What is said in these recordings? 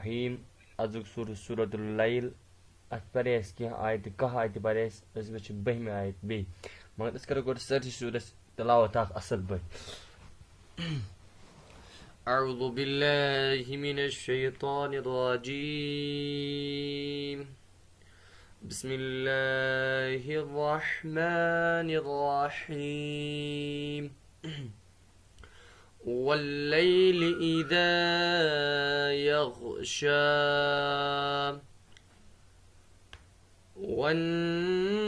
الرحيم أزوج سورة الليل أتبريس كي آية كه آية بريس أزوج بهم آية بي ما أذكر قول سرش سورة تلاوة تاخ أصل بي. أعوذ بالله من الشيطان الرجيم. بسم الله الرحمن الرحيم. والليل إذا يغشى والنهار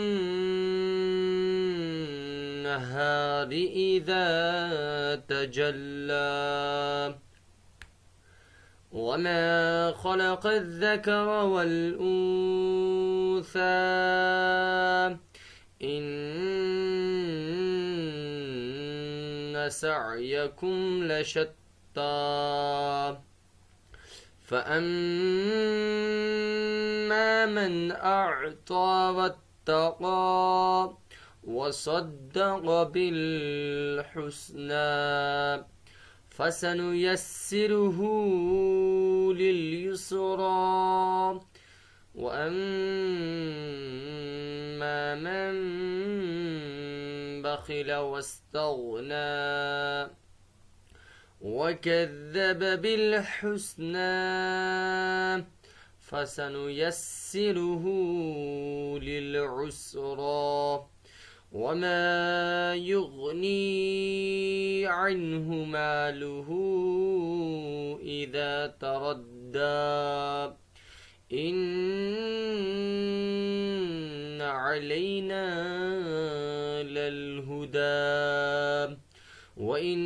إذا تجلى وما خلق الذكر والأنثى إن سعيكم لشتى فأما من أعطى واتقى وصدق بالحسنى فسنيسره لليسرى وأما من بخل واستغنى وكذب بالحسنى فسنيسره للعسرى وما يغني عنه ماله إذا تردى إن علينا للهدى وإن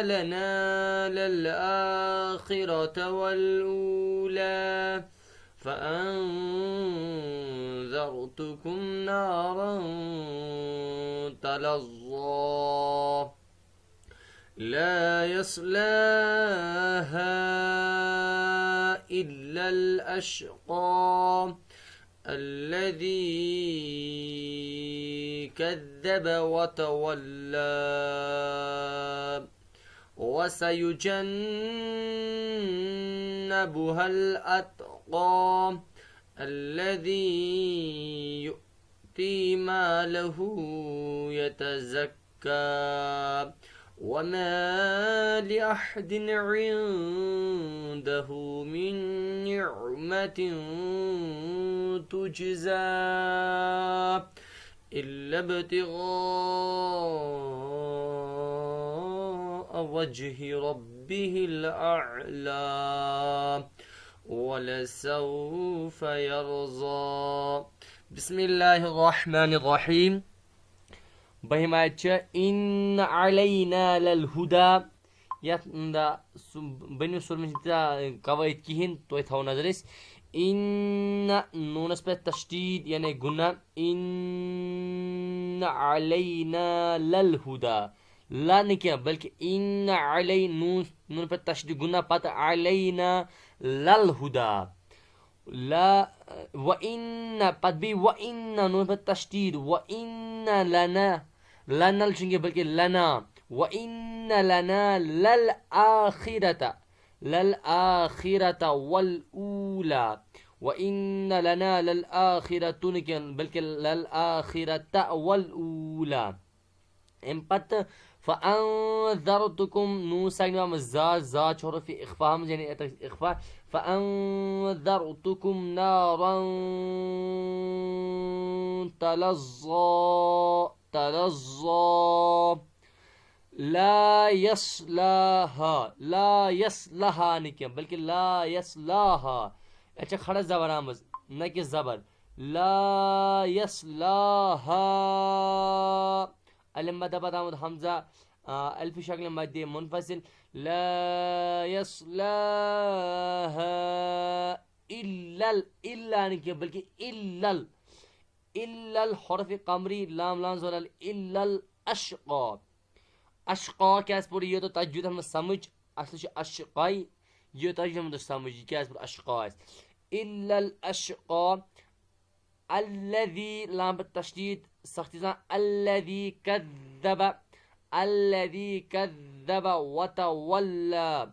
لنا للآخرة والأولى فأنذرتكم نارا تلظى لا يصلاها إلا الأشقى الذي كذب وتولى وسيجنبها الأتقى الذي يؤتي ماله يتزكى وما لأحد عنده من نعمة تجزى إلا ابتغاء وجه ربه الأعلى ولسوف يرضى. بسم الله الرحمن الرحيم. بهماتشا إن علينا للهدى يتندا بني سلمتا قواعد كهين توي ثاو نظرس إن نونس بالتشديد يعني قلنا إن علينا للهدى لا نكيا بلكي إن علي نون بالتشديد قلنا بات علينا للهدى لا وإن بات بي وإن نون بالتشديد وإن لنا لنا الجنجي بلكي لنا وإن لنا للآخرة والأولى وإن لنا للآخرة بلكي للآخرة والأولى امبت فأنذرتكم نوسا زاد شهر في إخفاء يعني إخفاء فأنذرتكم نارا تلظى لا يصلاها نكيا بلکہ لا يصلاها اچھا کھڑا زبر آمز نہ کہ زبر لا يصلاها علم مدى بعد آمد حمزة ألف شكل مادي منفصل لا يصلاها إلا نكيا بلکہ إلا الحرف قمري لام زلال إلا الأشقى أشقى كاس بور يو تو تجوید ہم سمجھ اصل چھ اشقائی یہ تجوید ہم سمجھ کاس بور اشقى إلا الأشقى الذي لام بالتشديد سختزان الذي كذب وتولى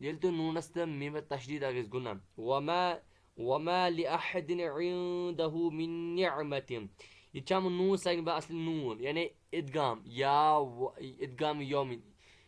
يل تو نون است میم تشدید اگز گنام وما لأحد عنده من نعمة يتشام نون ساكن بأصل نون يعني إدغام إدغام يوم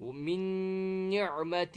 من نعمة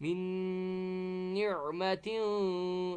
من نعمة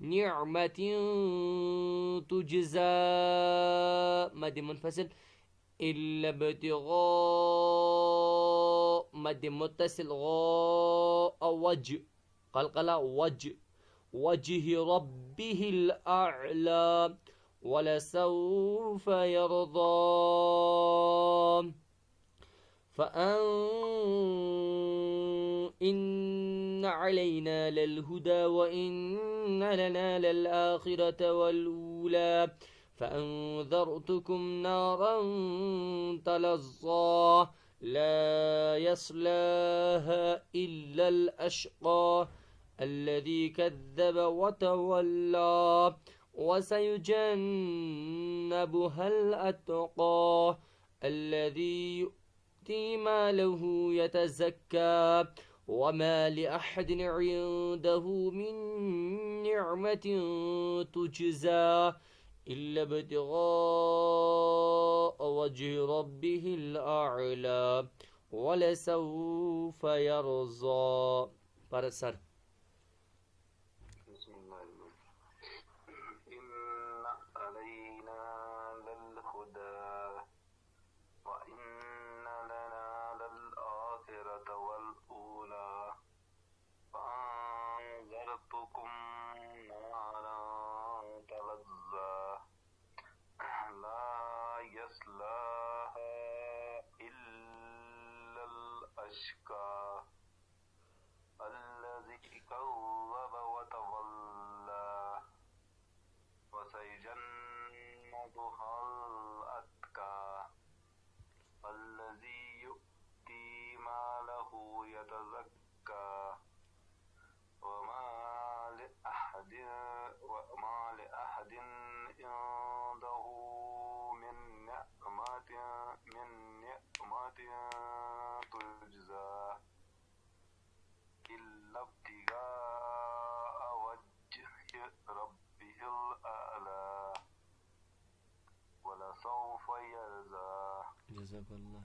نعمة تجزى مد منفصل إلا ابتغاء مد متصل غاء وجه قلقلة وجه ربه الأعلى ولسوف يرضى إن علينا للهدى وإن لنا للآخرة والأولى فأنذرتكم نارا تلظى لا يصلاها إلا الأشقى الذي كذب وتولى وسيجنبها الأتقى الذي يؤتي ماله يتزكى وما لأحد عنده من نعمة تجزى إلا ابتغاء وجه ربه الأعلى ولسوف يرضى برسر بسم الله إن علينا للهدى وإن لنا للآخرة والأولى فأنذرتكم نارا تلظى لا يصلاها إلا الأشقى الذي كذب وتولى وسيجنبها الأتقى الذي يؤتي ماله يتزكى وما لأحد عنده من نعمة تجزى إلا ابتغاء وجه ربه الأعلى ولسوف يرضى جزاك الله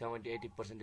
70-80%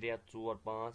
3 4 5